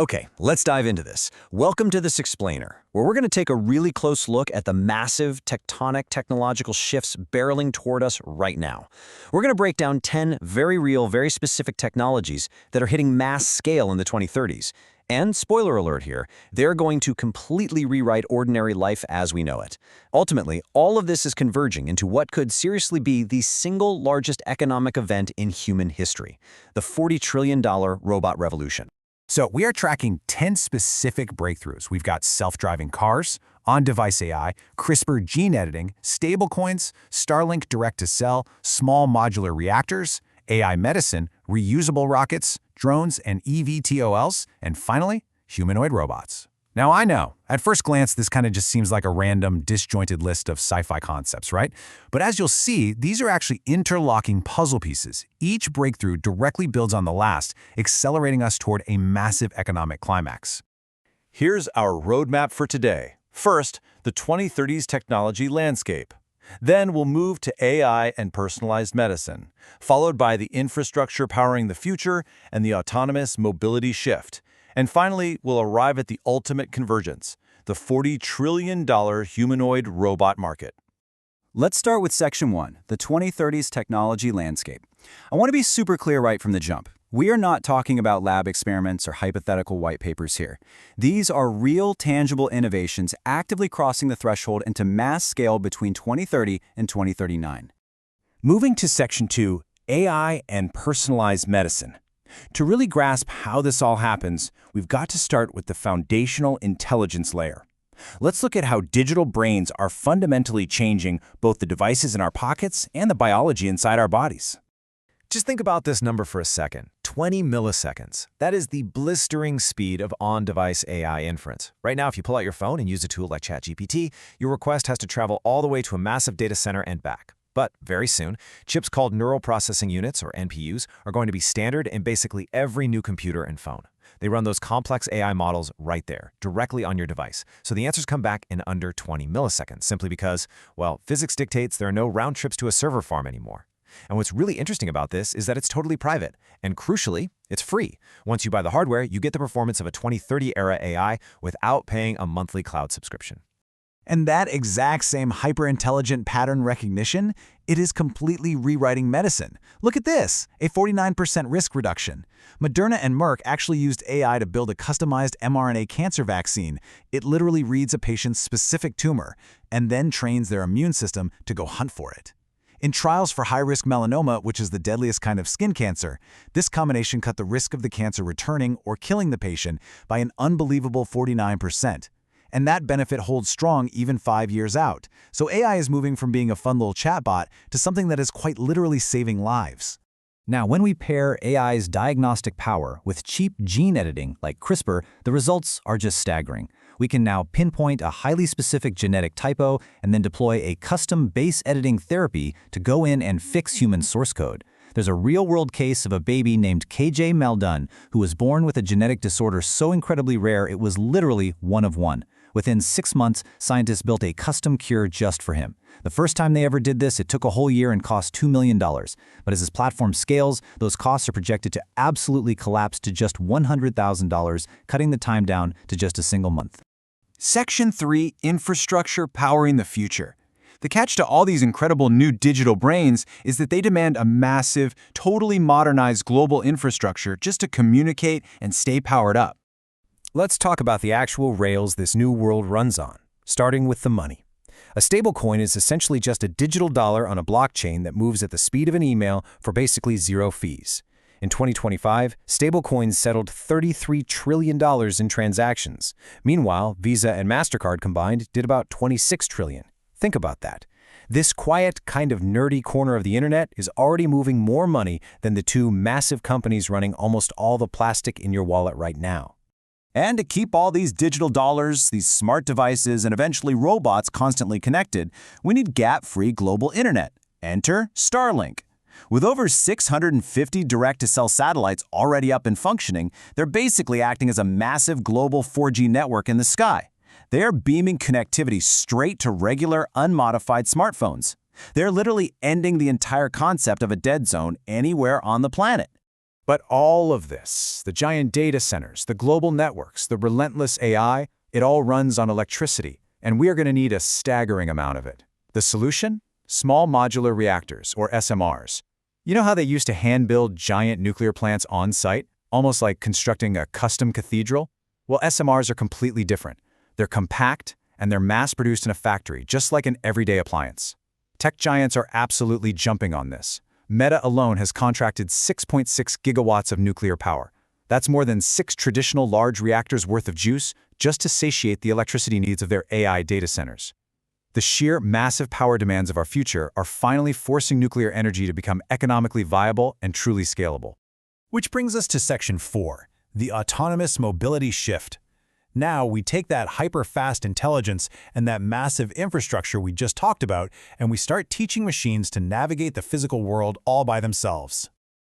Okay, let's dive into this. Welcome to This Explainer, where we're going to take a really close look at the massive tectonic technological shifts barreling toward us right now. We're going to break down 10 very real, very specific technologies that are hitting mass scale in the 2030s. And spoiler alert here, they're going to completely rewrite ordinary life as we know it. Ultimately, all of this is converging into what could seriously be the single largest economic event in human history, the $40 trillion robot revolution. So we are tracking 10 specific breakthroughs. We've got self-driving cars, on-device AI, CRISPR gene editing, stablecoins, Starlink direct-to-cell, small modular reactors, AI medicine, reusable rockets, drones and eVTOLs, and finally, humanoid robots. Now I know, at first glance this kind of just seems like a random, disjointed list of sci-fi concepts, right? But as you'll see, these are actually interlocking puzzle pieces. Each breakthrough directly builds on the last, accelerating us toward a massive economic climax. Here's our roadmap for today. First, the 2030s technology landscape. Then we'll move to AI and personalized medicine, followed by the infrastructure powering the future and the autonomous mobility shift. And finally, we'll arrive at the ultimate convergence, the $40 trillion humanoid robot market. Let's start with Section 1, the 2030s technology landscape. I want to be super clear right from the jump. We are not talking about lab experiments or hypothetical white papers here. These are real, tangible innovations actively crossing the threshold into mass scale between 2030 and 2039. Moving to Section 2, AI and personalized medicine. To really grasp how this all happens, we've got to start with the foundational intelligence layer. Let's look at how digital brains are fundamentally changing both the devices in our pockets and the biology inside our bodies. Just think about this number for a second. 20 milliseconds. That is the blistering speed of on-device AI inference. Right now, if you pull out your phone and use a tool like ChatGPT, your request has to travel all the way to a massive data center and back. But very soon, chips called neural processing units, or NPUs, are going to be standard in basically every new computer and phone. They run those complex AI models right there, directly on your device. So the answers come back in under 20 milliseconds, simply because, well, physics dictates there are no round trips to a server farm anymore. And what's really interesting about this is that it's totally private, and crucially, it's free. Once you buy the hardware, you get the performance of a 2030-era AI without paying a monthly cloud subscription. And that exact same hyper-intelligent pattern recognition, it is completely rewriting medicine. Look at this, a 49% risk reduction. Moderna and Merck actually used AI to build a customized mRNA cancer vaccine. It literally reads a patient's specific tumor and then trains their immune system to go hunt for it. In trials for high-risk melanoma, which is the deadliest kind of skin cancer, this combination cut the risk of the cancer returning or killing the patient by an unbelievable 49%. And that benefit holds strong even 5 years out. So AI is moving from being a fun little chatbot to something that is quite literally saving lives. Now, when we pair AI's diagnostic power with cheap gene editing like CRISPR, the results are just staggering. We can now pinpoint a highly specific genetic typo and then deploy a custom base editing therapy to go in and fix human source code. There's a real-world case of a baby named KJ Maldon who was born with a genetic disorder so incredibly rare it was literally one of one. Within 6 months, scientists built a custom cure just for him. The first time they ever did this, it took a whole year and cost $2 million. But as his platform scales, those costs are projected to absolutely collapse to just $100,000, cutting the time down to just a single month. Section 3, Infrastructure Powering the Future. The catch to all these incredible new digital brains is that they demand a massive, totally modernized global infrastructure just to communicate and stay powered up. Let's talk about the actual rails this new world runs on, starting with the money. A stablecoin is essentially just a digital dollar on a blockchain that moves at the speed of an email for basically zero fees. In 2025, stablecoins settled $33 trillion in transactions. Meanwhile, Visa and MasterCard combined did about $26 trillion. Think about that. This quiet, kind of nerdy corner of the internet is already moving more money than the two massive companies running almost all the plastic in your wallet right now. And to keep all these digital dollars, these smart devices, and eventually robots constantly connected, we need gap-free global internet. Enter Starlink. With over 650 direct-to-cell satellites already up and functioning, they're basically acting as a massive global 4G network in the sky. They're beaming connectivity straight to regular, unmodified smartphones. They're literally ending the entire concept of a dead zone anywhere on the planet. But all of this, the giant data centers, the global networks, the relentless AI, it all runs on electricity, and we are going to need a staggering amount of it. The solution? Small modular reactors, or SMRs. You know how they used to hand-build giant nuclear plants on-site, almost like constructing a custom cathedral? Well, SMRs are completely different. They're compact, and they're mass-produced in a factory, just like an everyday appliance. Tech giants are absolutely jumping on this. Meta alone has contracted 6.6 gigawatts of nuclear power. That's more than 6 traditional large reactors worth of juice just to satiate the electricity needs of their AI data centers. The sheer massive power demands of our future are finally forcing nuclear energy to become economically viable and truly scalable. Which brings us to Section 4, the autonomous mobility shift. Now we take that hyper-fast intelligence and that massive infrastructure we just talked about, and we start teaching machines to navigate the physical world all by themselves.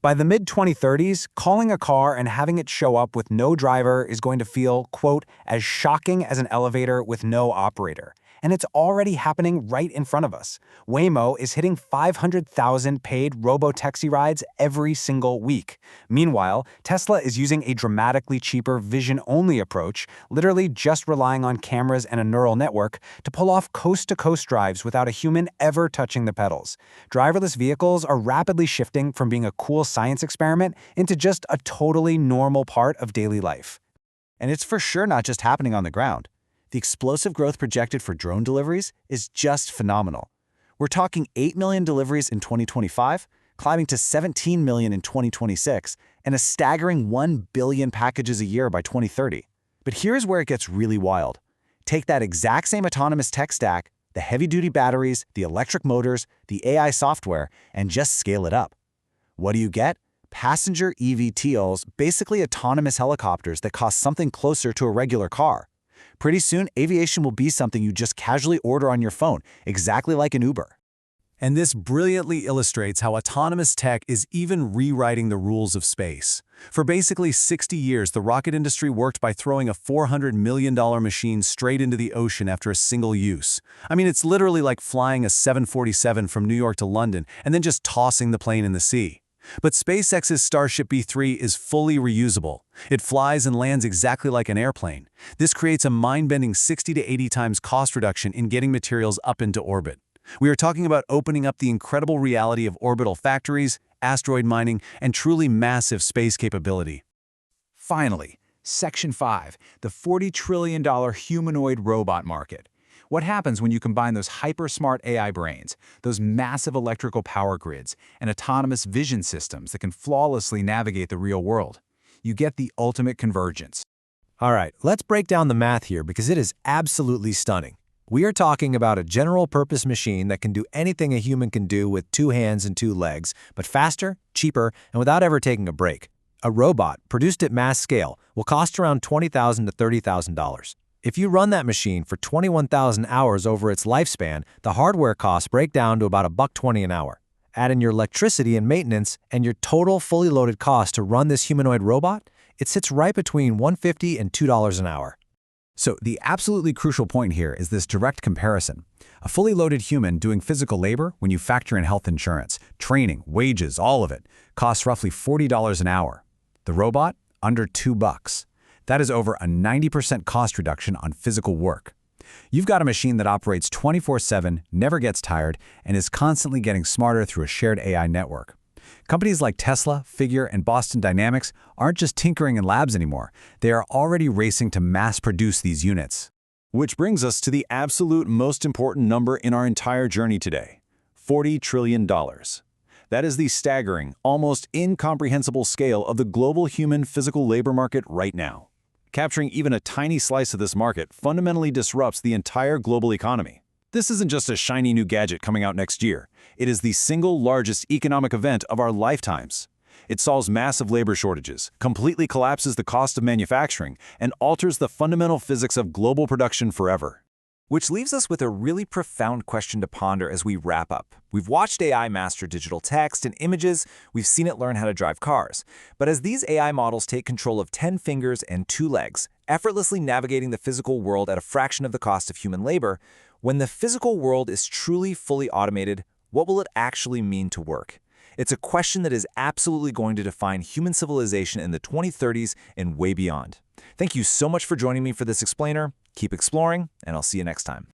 By the mid-2030s, calling a car and having it show up with no driver is going to feel, quote, as shocking as an elevator with no operator. And it's already happening right in front of us. Waymo is hitting 500,000 paid robo-taxi rides every single week. Meanwhile, Tesla is using a dramatically cheaper vision-only approach, literally just relying on cameras and a neural network, to pull off coast-to-coast drives without a human ever touching the pedals. Driverless vehicles are rapidly shifting from being a cool science experiment into just a totally normal part of daily life. And it's for sure not just happening on the ground. The explosive growth projected for drone deliveries is just phenomenal. We're talking 8 million deliveries in 2025, climbing to 17 million in 2026, and a staggering 1 billion packages a year by 2030. But here's where it gets really wild. Take that exact same autonomous tech stack, the heavy-duty batteries, the electric motors, the AI software, and just scale it up. What do you get? Passenger eVTOLs, basically autonomous helicopters that cost something closer to a regular car. Pretty soon, aviation will be something you just casually order on your phone, exactly like an Uber. And this brilliantly illustrates how autonomous tech is even rewriting the rules of space. For basically 60 years, the rocket industry worked by throwing a $400 million machine straight into the ocean after a single use. I mean, it's literally like flying a 747 from New York to London and then just tossing the plane in the sea. But SpaceX's Starship B3 is fully reusable. It flies and lands exactly like an airplane. This creates a mind-bending 60 to 80 times cost reduction in getting materials up into orbit. We are talking about opening up the incredible reality of orbital factories, asteroid mining, and truly massive space capability. Finally, Section 5, the $40 trillion humanoid robot market. What happens when you combine those hyper-smart AI brains, those massive electrical power grids, and autonomous vision systems that can flawlessly navigate the real world? You get the ultimate convergence. All right, let's break down the math here because it is absolutely stunning. We are talking about a general-purpose machine that can do anything a human can do with 2 hands and 2 legs, but faster, cheaper, and without ever taking a break. A robot, produced at mass scale, will cost around $20,000 to $30,000. If you run that machine for 21,000 hours over its lifespan, the hardware costs break down to about $1.20 an hour. Add in your electricity and maintenance, and your total fully loaded cost to run this humanoid robot, it sits right between $150 and $2 an hour. So the absolutely crucial point here is this direct comparison. A fully loaded human doing physical labor, when you factor in health insurance, training, wages, all of it, costs roughly $40 an hour. The robot, under $2. That is over a 90% cost reduction on physical work. You've got a machine that operates 24/7, never gets tired, and is constantly getting smarter through a shared AI network. Companies like Tesla, Figure, and Boston Dynamics aren't just tinkering in labs anymore. They are already racing to mass produce these units. Which brings us to the absolute most important number in our entire journey today, $40 trillion. That is the staggering, almost incomprehensible scale of the global human physical labor market right now. Capturing even a tiny slice of this market fundamentally disrupts the entire global economy. This isn't just a shiny new gadget coming out next year. It is the single largest economic event of our lifetimes. It solves massive labor shortages, completely collapses the cost of manufacturing, and alters the fundamental physics of global production forever. Which leaves us with a really profound question to ponder as we wrap up. We've watched AI master digital text and images, we've seen it learn how to drive cars. But as these AI models take control of 10 fingers and 2 legs, effortlessly navigating the physical world at a fraction of the cost of human labor, when the physical world is truly fully automated, what will it actually mean to work? It's a question that is absolutely going to define human civilization in the 2030s and way beyond. Thank you so much for joining me for this explainer. Keep exploring, and I'll see you next time.